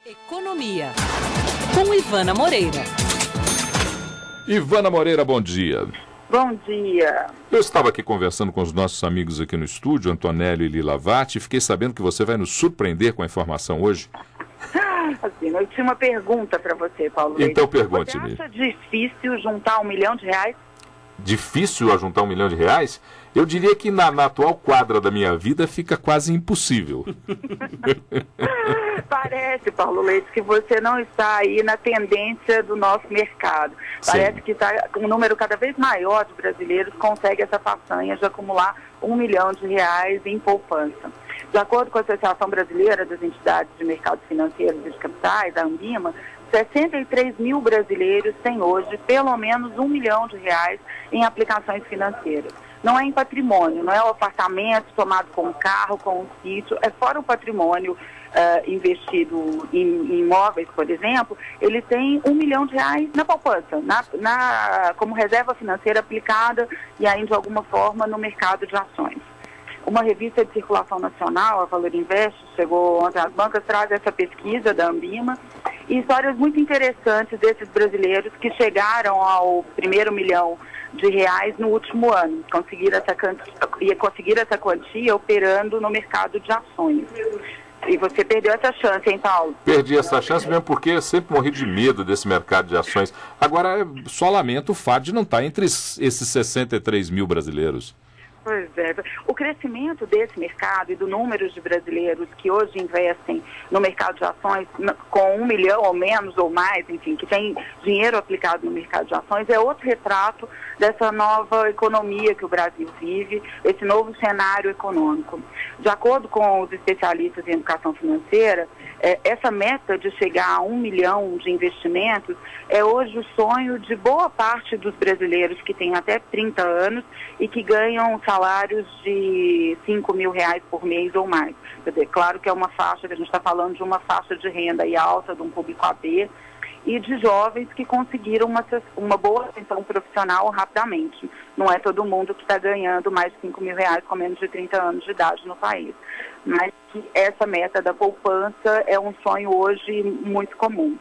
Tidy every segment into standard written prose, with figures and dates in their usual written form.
Economia, com Ivana Moreira. Ivana Moreira, bom dia. Bom dia. Eu estava aqui conversando com os nossos amigos aqui no estúdio, Antonello e Lila Vatti, e fiquei sabendo que você vai nos surpreender com a informação hoje. Assim, eu tinha uma pergunta para você, Paulo. Então pergunte-me. Você acha difícil juntar R$1 milhão? Difícil a juntar R$1 milhão? Eu diria que na atual quadra da minha vida fica quase impossível. Parece, Paulo Leite, que você não está aí na tendência do nosso mercado. Parece que está um número cada vez maior de brasileiros consegue essa façanha de acumular R$1 milhão em poupança. De acordo com a Associação Brasileira das Entidades de Mercados Financeiros e de Capitais, a Ambima, 63 mil brasileiros têm hoje pelo menos R$1 milhão em aplicações financeiras. Não é em patrimônio, não é o apartamento tomado com um carro, com um sítio, é fora o patrimônio investido em imóveis, por exemplo, ele tem R$1 milhão na poupança, como reserva financeira aplicada e ainda de alguma forma no mercado de ações. Uma revista de circulação nacional, a Valor Invest, chegou ontem às bancas, traz essa pesquisa da Ambima e histórias muito interessantes desses brasileiros que chegaram ao primeiro R$1 milhão no último ano, conseguir essa quantia operando no mercado de ações. E você perdeu essa chance, hein, Paulo? Perdi essa chance mesmo porque eu sempre morri de medo desse mercado de ações. Agora, só lamento o fato de não estar entre esses 63 mil brasileiros. Pois é. O crescimento desse mercado e do número de brasileiros que hoje investem no mercado de ações com R$1 milhão ou menos ou mais, enfim, que tem dinheiro aplicado no mercado de ações, é outro retrato dessa nova economia que o Brasil vive, esse novo cenário econômico. De acordo com os especialistas em educação financeira, essa meta de chegar a R$1 milhão de investimentos é hoje o sonho de boa parte dos brasileiros que têm até 30 anos e que ganham salários de R$5 mil por mês ou mais. Quer dizer, claro que é uma faixa, que a gente está falando de uma faixa de renda aí alta, de um público AB, e de jovens que conseguiram uma boa ascensão profissional rapidamente. Não é todo mundo que está ganhando mais de R$5 mil com menos de 30 anos de idade no país. Mas que essa meta da poupança é um sonho hoje muito comum.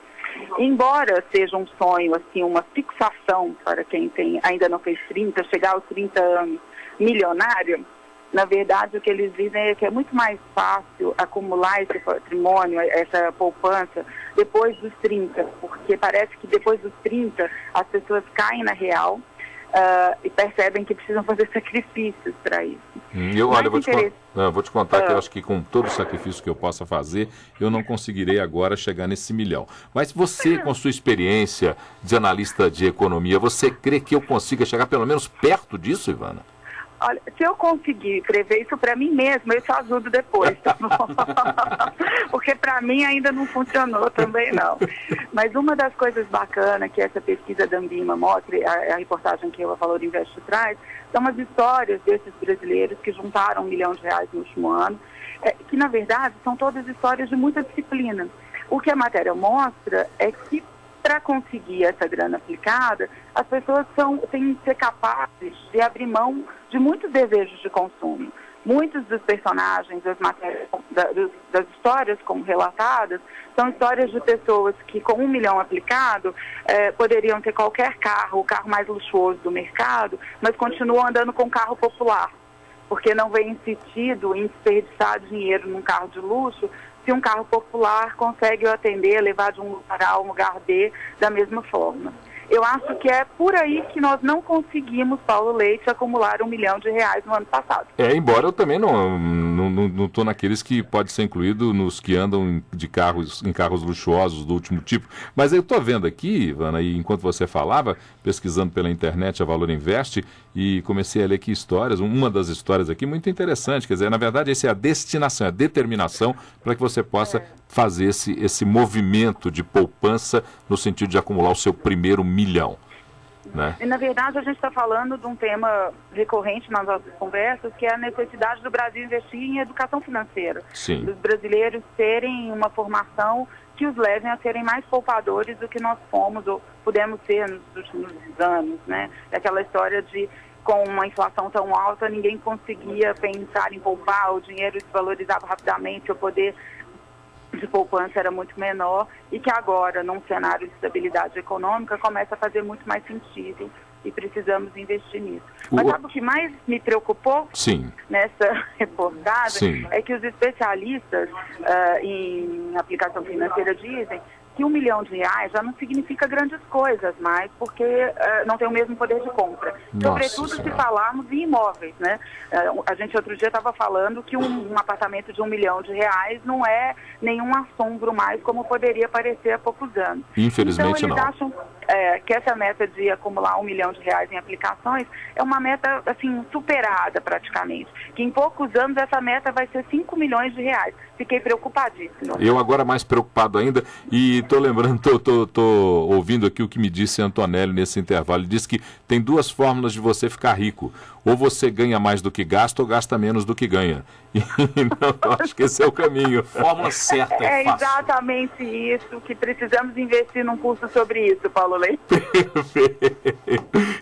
Embora seja um sonho, assim, uma fixação para quem ainda não fez 30, chegar aos 30 anos milionário, na verdade o que eles dizem é que é muito mais fácil acumular esse patrimônio, essa poupança, depois dos 30, porque parece que depois dos 30 as pessoas caem na real e percebem que precisam fazer sacrifícios para isso. Vou te contar que eu acho que com todo o sacrifício que eu possa fazer, eu não conseguirei agora chegar nesse R$1 milhão. Mas você, com sua experiência de analista de economia, você crê que eu consiga chegar pelo menos perto disso, Ivana? Olha, se eu conseguir prever isso para mim mesma, eu te ajudo depois, tá bom? Porque para mim ainda não funcionou também não. Mas uma das coisas bacanas que essa pesquisa da Ambima mostra, a reportagem que a Valor Invest traz, são as histórias desses brasileiros que juntaram R$1 milhão no último ano, que na verdade são todas histórias de muita disciplina. O que a matéria mostra é que para conseguir essa grana aplicada, as pessoas têm que ser capazes de abrir mão de muitos desejos de consumo. Muitos dos personagens das histórias como relatadas são histórias de pessoas que com R$1 milhão aplicado poderiam ter qualquer carro, o carro mais luxuoso do mercado, mas continuam andando com carro popular, porque não vem sentido em desperdiçar dinheiro num carro de luxo se um carro popular consegue atender, levar de um lugar A a um lugar B da mesma forma. Eu acho que é por aí que nós não conseguimos, Paulo Leite, acumular R$1 milhão no ano passado. Embora eu também não estou naqueles que pode ser incluído nos que andam em carros luxuosos do último tipo. Mas eu estou vendo aqui, Ivana, e enquanto você falava, pesquisando pela internet a Valor Invest, e comecei a ler aqui histórias, uma das histórias aqui muito interessante, quer dizer, na verdade essa é a destinação, a determinação para que você possa fazer esse movimento de poupança no sentido de acumular o seu primeiro R$1 milhão. Né? E, na verdade, a gente está falando de um tema recorrente nas nossas conversas, que é a necessidade do Brasil investir em educação financeira. Sim. Dos brasileiros terem uma formação que os levem a serem mais poupadores do que nós fomos ou pudemos ser nos últimos anos, né? Aquela história de, com uma inflação tão alta, ninguém conseguia pensar em poupar, o dinheiro desvalorizava rapidamente, eu poder de poupança era muito menor e que agora, num cenário de estabilidade econômica, começa a fazer muito mais sentido e precisamos investir nisso. Mas sabe o que mais me preocupou nessa reportagem? É que os especialistas em aplicação financeira dizem que R$1 milhão já não significa grandes coisas mais, porque não tem o mesmo poder de compra. Sobretudo se falarmos em imóveis, né? A gente outro dia estava falando que um apartamento de R$1 milhão não é nenhum assombro mais, como poderia parecer há poucos anos. Infelizmente então, eles acham que essa meta de acumular R$1 milhão em aplicações é uma meta, assim, superada praticamente. Que em poucos anos essa meta vai ser R$5 milhões. Fiquei preocupadíssima. Eu agora mais preocupado ainda, e estou lembrando, estou ouvindo aqui o que me disse Antonelli nesse intervalo. Ele disse que tem duas fórmulas de você ficar rico. Ou você ganha mais do que gasta, ou gasta menos do que ganha. Então, eu acho que esse é o caminho. Fórmula certa é exatamente isso, que precisamos investir num curso sobre isso, Paulo Leite.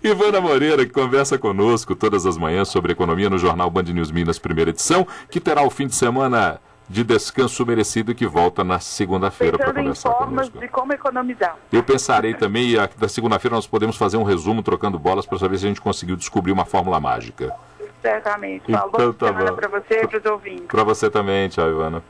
Ivana Moreira, que conversa conosco todas as manhãs sobre economia no Jornal Band News Minas, primeira edição, que terá o fim de semana de descanso merecido e que volta na segunda-feira para conversar conosco. Pensando em formas de como economizar. Eu pensarei também, e da segunda-feira nós podemos fazer um resumo trocando bolas para saber se a gente conseguiu descobrir uma fórmula mágica. Certamente. Então, boa semana para você e para os ouvintes. Para você também, tchau, Ivana.